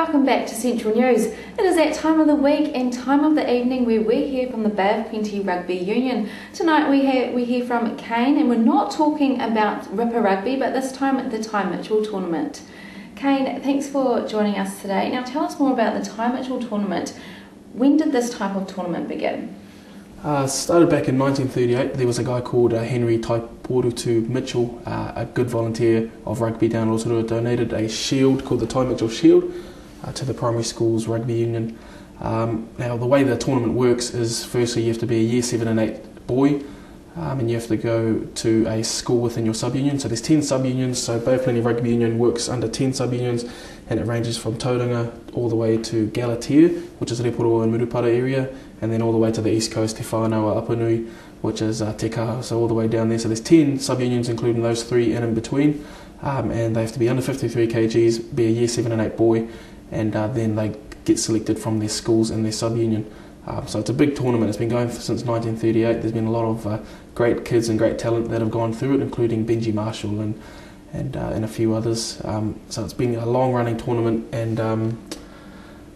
Welcome back to Central News. It is that time of the week and time of the evening where we hear from the Bay of Plenty Rugby Union. Tonight we hear from Kane, and we're not talking about Ripper Rugby, but this time the Ty Mitchell tournament. Kane, thanks for joining us today. Now tell us more about the Ty Mitchell tournament. When did this type of tournament begin? Started back in 1938. There was a guy called Henry Taiporutu Mitchell, a good volunteer of rugby down in Rotorua, donated a shield called the Ty Mitchell Shield to the primary school's rugby union. Now the way the tournament works is firstly you have to be a year 7 and 8 boy, and you have to go to a school within your sub-union. So there's 10 sub-unions, so Bay of Plenty Rugby Union works under 10 sub-unions, and it ranges from Tauranga all the way to Galatea, which is Reporoa and Murupara area, and then all the way to the east coast, Te Whānau, Apanui, which is Te Kaha, so all the way down there. So there's 10 sub-unions, including those 3 in between, and they have to be under 53 kgs, be a year 7 and 8 boy, and then they get selected from their schools and their sub-union. So it's a big tournament. It's been going since 1938. There's been a lot of great kids and great talent that have gone through it, including Benji Marshall and a few others. So it's been a long-running tournament, and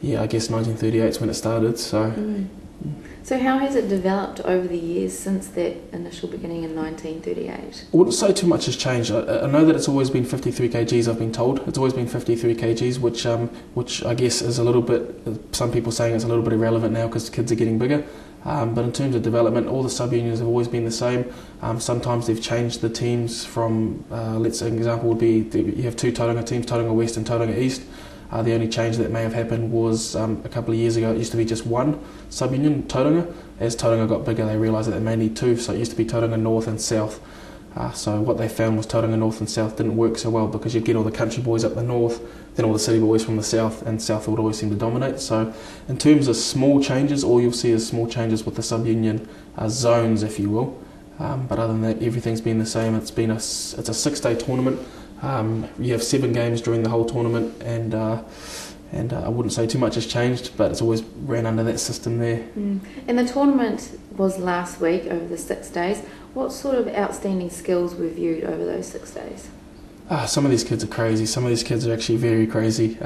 yeah, I guess 1938 is when it started. So how has it developed over the years since that initial beginning in 1938? I wouldn't say too much has changed. I know that it's always been 53 kgs, I've been told. It's always been 53 kgs, which I guess is a little bit, some people saying it's a little bit irrelevant now because kids are getting bigger. But in terms of development, all the sub-unions have always been the same. Sometimes they've changed the teams from, let's say an example would be, you have 2 Tauranga teams, Tauranga West and Tauranga East. The only change that may have happened was a couple of years ago, it used to be just 1 sub-union, Tauranga. As Tauranga got bigger, they realised that they may need 2, so it used to be Tauranga North and South. So what they found was Tauranga North and South didn't work so well because you'd get all the country boys up the north, then all the city boys from the south, and South would always seem to dominate. So in terms of small changes, all you'll see is small changes with the sub-union zones, if you will. But other than that, everything's been the same. It's a 6-day tournament. You have 7 games during the whole tournament, and I wouldn't say too much has changed, but it's always ran under that system there. And the tournament was last week over the 6 days. What sort of outstanding skills were viewed over those 6 days? Some of these kids are crazy. Some of these kids are actually very crazy.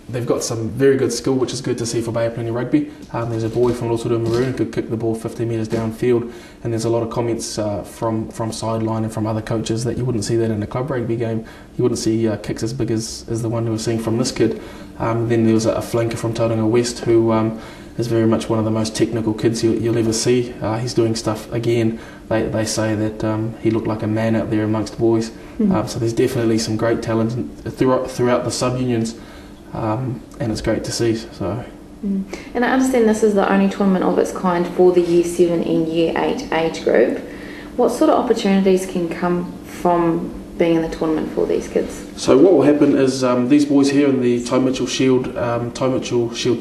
They've got some very good skill, which is good to see for Bay of Plenty Rugby. There's a boy from Rotorua Maroon who could kick the ball 50 metres downfield, and there's a lot of comments from sideline and from other coaches that you wouldn't see that in a club rugby game. You wouldn't see kicks as big as the one we were seeing from this kid. Then there was a flanker from Tauranga West who is very much one of the most technical kids you'll ever see. He's doing stuff, again, they say that he looked like a man out there amongst boys. So there's definitely some great talent throughout the sub-unions, and it's great to see. And I understand this is the only tournament of its kind for the Year 7 and Year 8 age group. What sort of opportunities can come from being in the tournament for these kids? So what will happen is these boys here in the Ty Mitchell Shield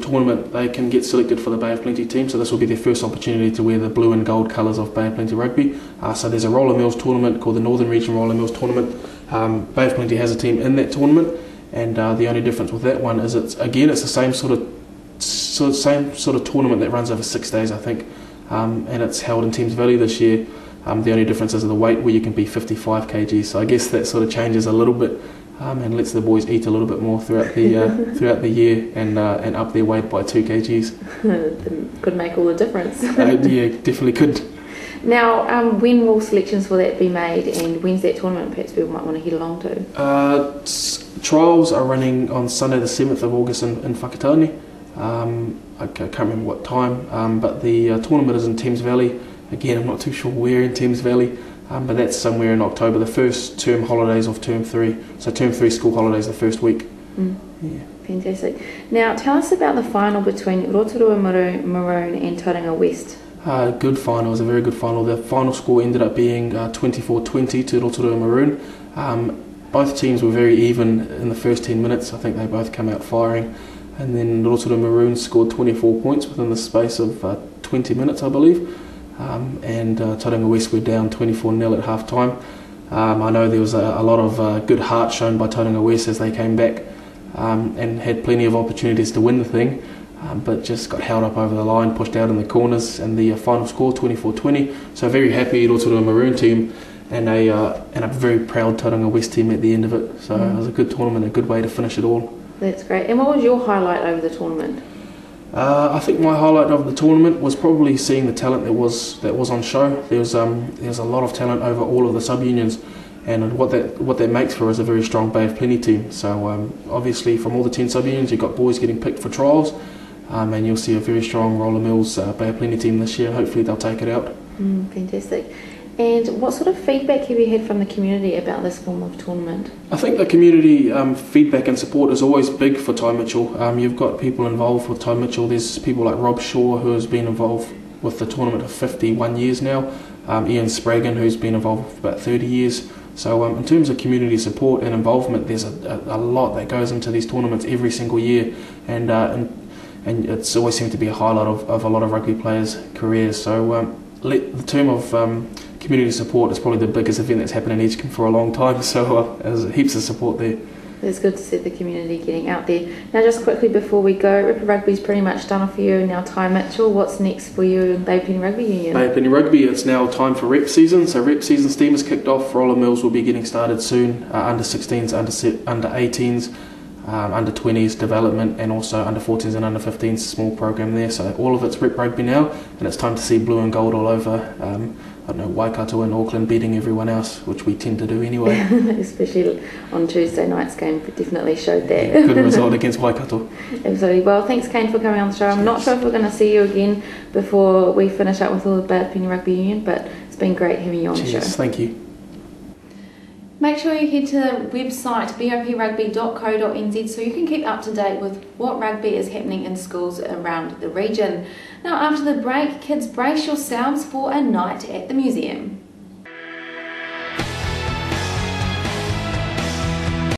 tournament, they can get selected for the Bay of Plenty team, so this will be their first opportunity to wear the blue and gold colours of Bay of Plenty Rugby. So there's a Roller Mills tournament called the Northern Region Roller Mills tournament. Bay of Plenty has a team in that tournament, and the only difference with that one is it's the same sort of tournament that runs over 6 days, I think, and it's held in Thames Valley this year. The only difference is the weight, where you can be 55 kg. So I guess that sort of changes a little bit, and lets the boys eat a little bit more throughout the year, and up their weight by 2 kgs. Could make all the difference. Yeah, definitely could. Now, when will selections for that be made, and when's that tournament perhaps people might want to head along to? Trials are running on Sunday the 7th of August in Whakatane. I can't remember what time, but the tournament is in Thames Valley. Again, I'm not too sure where in Thames Valley, but that's somewhere in October, the first term holidays of Term 3. So Term 3 school holidays the first week. Yeah. Fantastic. Now, tell us about the final between Rotorua Maroon and Tauranga West. Good final, it was a very good final. The final score ended up being 24-20 to Rotorua Maroon. Both teams were very even in the first 10 minutes. I think they both came out firing. And then Rotorua Maroon scored 24 points within the space of 20 minutes, I believe. And Tauranga West were down 24-0 at half time. I know there was a lot of good heart shown by Tauranga West as they came back and had plenty of opportunities to win the thing, but just got held up over the line, pushed out in the corners, and the final score 24-20. So very happy Rotorua Maroon team, and a very proud Tauranga West team at the end of it. So it was a good tournament, a good way to finish it all. That's great. And what was your highlight over the tournament? I think my highlight of the tournament was probably seeing the talent that was on show. There's a lot of talent over all of the sub-unions, and what that makes for is a very strong Bay of Plenty team. So obviously from all the 10 sub-unions, you've got boys getting picked for trials, and you'll see a very strong Roller Mills Bay of Plenty team this year. Hopefully they'll take it out. Fantastic. And what sort of feedback have you had from the community about this form of tournament? I think the community feedback and support is always big for Ty Mitchell. You've got people involved with Ty Mitchell. There's people like Rob Shaw, who has been involved with the tournament for 51 years now. Ian Spragan, who's been involved for about 30 years. So in terms of community support and involvement, there's a lot that goes into these tournaments every single year, and it's always seemed to be a highlight of a lot of rugby players' careers. So the term of community support is probably the biggest event that's happened in Edgecombe for a long time, so there's heaps of support there. It's good to see the community getting out there. Now just quickly before we go, Ripper Rugby's pretty much done for you. Now Ty Mitchell, what's next for you in Bay of Plenty Rugby Union? Bay of Plenty Rugby, it's now time for rep season. So rep season steam has kicked off. Roller Mills will be getting started soon. Under 16s, under 18s, under 20s development, and also under 14s and under 15s, small program there. So all of it's rep rugby now, and it's time to see blue and gold all over. I don't know, Waikato and Auckland beating everyone else, which we tend to do anyway. Especially on Tuesday night's game, definitely showed that. Yeah, good result against Waikato. Absolutely. Well, thanks Kane for coming on the show. I'm not sure if we're going to see you again before we finish up with all the Bay of Plenty Rugby Union, but it's been great having you on the show. Thank you. Make sure you head to the website boprugby.co.nz so you can keep up to date with what rugby is happening in schools around the region. Now after the break, kids, brace yourselves for a night at the museum.